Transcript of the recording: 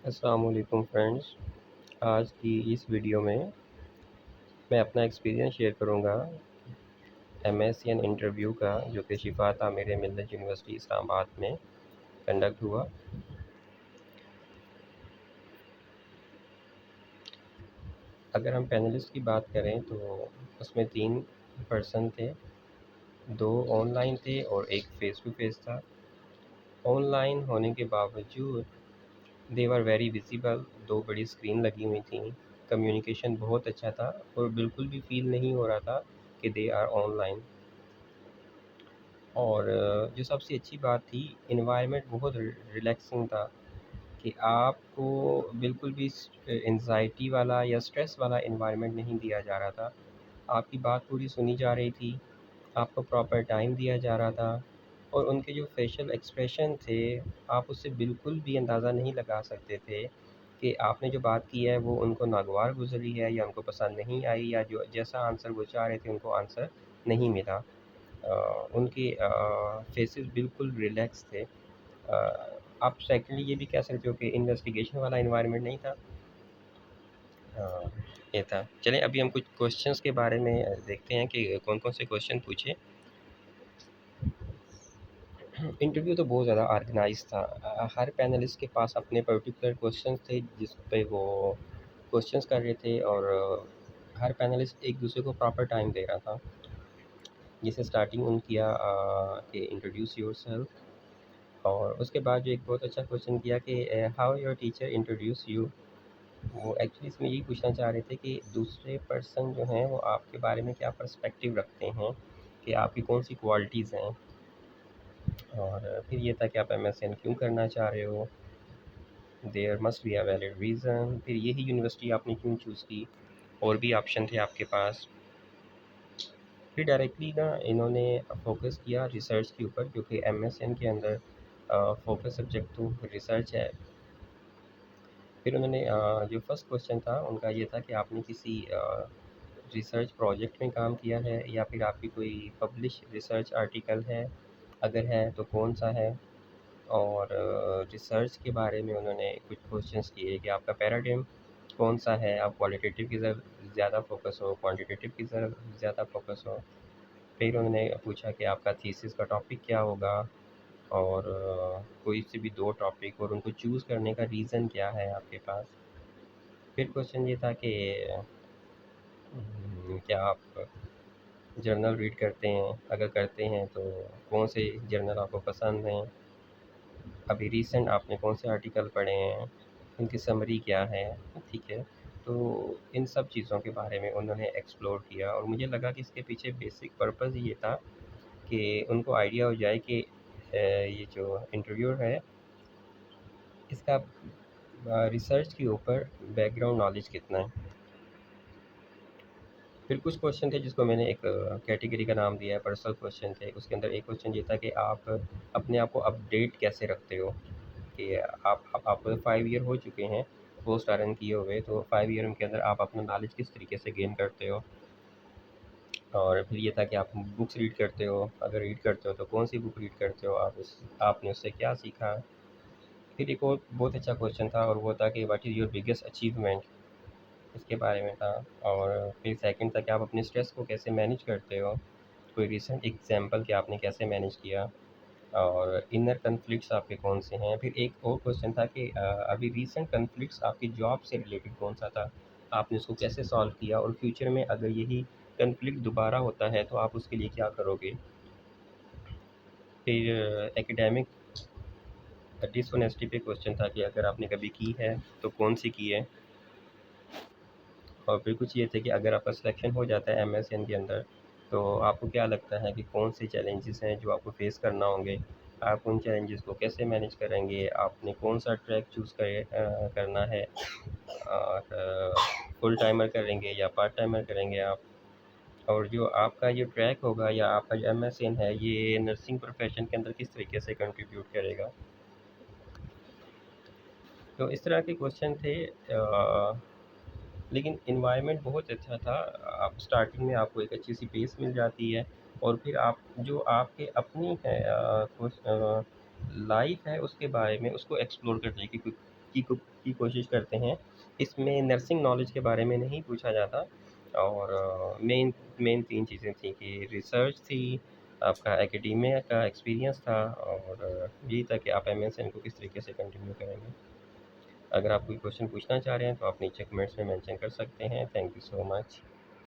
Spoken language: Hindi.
अस्सलाम वालेकुम फ्रेंड्स। आज की इस वीडियो में मैं अपना एक्सपीरियंस शेयर करूंगा एमएससीएन इंटरव्यू का, जो कि शिफात आमिर मिल्लत यूनिवर्सिटी इस्लामाबाद में कंडक्ट हुआ। अगर हम पैनलिस्ट की बात करें तो उसमें 3 पर्सन थे, 2 ऑनलाइन थे और एक फ़ेस टू फेस था। ऑनलाइन होने के बावजूद दे वर वेरी विजिबल, 2 बड़ी स्क्रीन लगी हुई थी, कम्युनिकेशन बहुत अच्छा था और बिल्कुल भी फ़ील नहीं हो रहा था कि दे आर ऑनलाइन। और जो सबसे अच्छी बात थी, एनवायरनमेंट बहुत रिलैक्सिंग था कि आपको बिल्कुल भी एंजाइटी वाला या स्ट्रेस वाला एनवायरनमेंट नहीं दिया जा रहा था। आपकी बात पूरी सुनी जा रही थी, आपको प्रॉपर टाइम दिया जा रहा था और उनके जो फेशियल एक्सप्रेशन थे, आप उससे बिल्कुल भी अंदाज़ा नहीं लगा सकते थे कि आपने जो बात की है वो उनको नागवार गुज़री है या उनको पसंद नहीं आई, या जो जैसा आंसर वो चाह रहे थे उनको आंसर नहीं मिला। उनके फेसेस बिल्कुल रिलैक्स थे। आप सेकेंडली ये भी कह सकते हो कि इन्वेस्टिगेशन वाला एनवायरनमेंट नहीं था। अ, ये था। चलें अभी हम कुछ क्वेश्चंस के बारे में देखते हैं कि कौन-कौन से क्वेश्चन पूछे। इंटरव्यू तो बहुत ज़्यादा ऑर्गेनाइज़ था। हर पैनलिस्ट के पास अपने पर्टिकुलर क्वेश्चंस थे जिस पे वो क्वेश्चंस कर रहे थे, और हर पैनलिस्ट एक दूसरे को प्रॉपर टाइम दे रहा था। जैसे स्टार्टिंग उन्होंने किया कि इंट्रोड्यूस योरसेल्फ, और उसके बाद जो एक बहुत अच्छा क्वेश्चन किया कि how your teacher introduce you. वो एक्चुअली इसमें यही पूछना चाह रहे थे कि दूसरे पर्सन जो हैं वो आपके बारे में क्या पर्सपेक्टिव रखते हैं, कि आपकी कौन सी क्वालिटीज़ हैं। और फिर ये था कि आप एमएसएन क्यों करना चाह रहे हो, there must be a valid reason. फिर यही यूनिवर्सिटी आपने क्यों चूज़ की, और भी ऑप्शन थे आपके पास। फिर डायरेक्टली ना इन्होंने फोकस किया रिसर्च के ऊपर, क्योंकि एमएसएन के अंदर फोकस सब्जेक्ट तो रिसर्च है। फिर उन्होंने जो फर्स्ट क्वेश्चन था उनका ये था कि आपने किसी रिसर्च प्रोजेक्ट में काम किया है, या फिर आपकी कोई पब्लिश रिसर्च आर्टिकल है, अगर है तो कौन सा है। और रिसर्च के बारे में उन्होंने कुछ क्वेश्चंस किए कि आपका पैराडिम कौन सा है, आप क्वालिटेटिव की ज़्यादा फोकस हो, क्वांटिटेटिव की ज़्यादा फोकस हो। फिर उन्होंने पूछा कि आपका थीसिस का टॉपिक क्या होगा, और कोई से भी 2 टॉपिक, और उनको चूज़ करने का रीज़न क्या है आपके पास। फिर क्वेश्चन ये था कि क्या आप जर्नल रीड करते हैं? अगर करते हैं तो कौन से जर्नल आपको पसंद हैं? अभी रीसेंट आपने कौन से आर्टिकल पढ़े हैं? उनकी समरी क्या है? ठीक है। तो इन सब चीज़ों के बारे में उन्होंने एक्सप्लोर किया, और मुझे लगा कि इसके पीछे बेसिक पर्पज़ ये था कि उनको आइडिया हो जाए कि ये जो इंटरव्यूअर है इसका रिसर्च के ऊपर बैकग्राउंड नॉलेज कितना है। फिर कुछ क्वेश्चन थे जिसको मैंने एक कैटेगरी का नाम दिया है, पर्सनल क्वेश्चन थे। उसके अंदर एक क्वेश्चन ये था कि आप अपने आप को अपडेट कैसे रखते हो, कि आपको 5 ईयर हो चुके हैं पोस्ट आरएन किए हुए, तो 5 ईयर के अंदर आप अपना नॉलेज किस तरीके से गेन करते हो। और फिर ये था कि आप बुक्स रीड करते हो, अगर रीड करते हो तो कौन सी बुक रीड करते हो, आपने उससे क्या सीखा। फिर एक और बहुत अच्छा क्वेश्चन था, और वो था कि what is your biggest achievement, इसके बारे में था। और फिर सेकंड था कि आप अपने स्ट्रेस को कैसे मैनेज करते हो, कोई रिसेंट एग्जांपल कि आपने कैसे मैनेज किया। और इनर कन्फ्लिक्ट्स आपके कौन से हैं। फिर एक और क्वेश्चन था कि अभी रीसेंट कन्फ्लिक्ट्स आपकी जॉब से रिलेटेड कौन सा था, आपने उसको कैसे सॉल्व किया, और फ्यूचर में अगर यही कन्फ्लिक्ट दोबारा होता है तो आप उसके लिए क्या करोगे। फिर एकेडमिक डिसऑनेस्टी पे क्वेश्चन था कि अगर आपने कभी की है तो कौन सी की है। और फिर कुछ ये थे कि अगर आपका सिलेक्शन हो जाता है एमएसएन के अंदर, तो आपको क्या लगता है कि कौन से चैलेंजेस हैं जो आपको फेस करना होंगे, आप उन चैलेंजेस को कैसे मैनेज करेंगे, आपने कौन सा ट्रैक चूज़ करना है, और फुल टाइमर करेंगे या पार्ट टाइमर करेंगे आप। और जो आपका ये ट्रैक होगा या आपका जो एमएसएन है, ये नर्सिंग प्रोफेशन के अंदर किस तरीके से कंट्रीब्यूट करेगा। तो इस तरह के क्वेश्चन थे। लेकिन एनवायरनमेंट बहुत अच्छा था। आप स्टार्टिंग में आपको एक अच्छी-सी बेस मिल जाती है, और फिर आप जो आपके अपनी है लाइफ है उसके बारे में उसको एक्सप्लोर करने की कोशिश करते हैं। इसमें नर्सिंग नॉलेज के बारे में नहीं पूछा जाता। और मेन मेन 3 चीज़ें थी कि रिसर्च थी, आपका एकेडेमिया का एक्सपीरियंस था, और यही था कि आप एमएसएन को किस तरीके से कंटिन्यू करेंगे। अगर आप कोई क्वेश्चन पूछना चाह रहे हैं तो आप नीचे कमेंट्स में मेंशन कर सकते हैं। Thank you so much.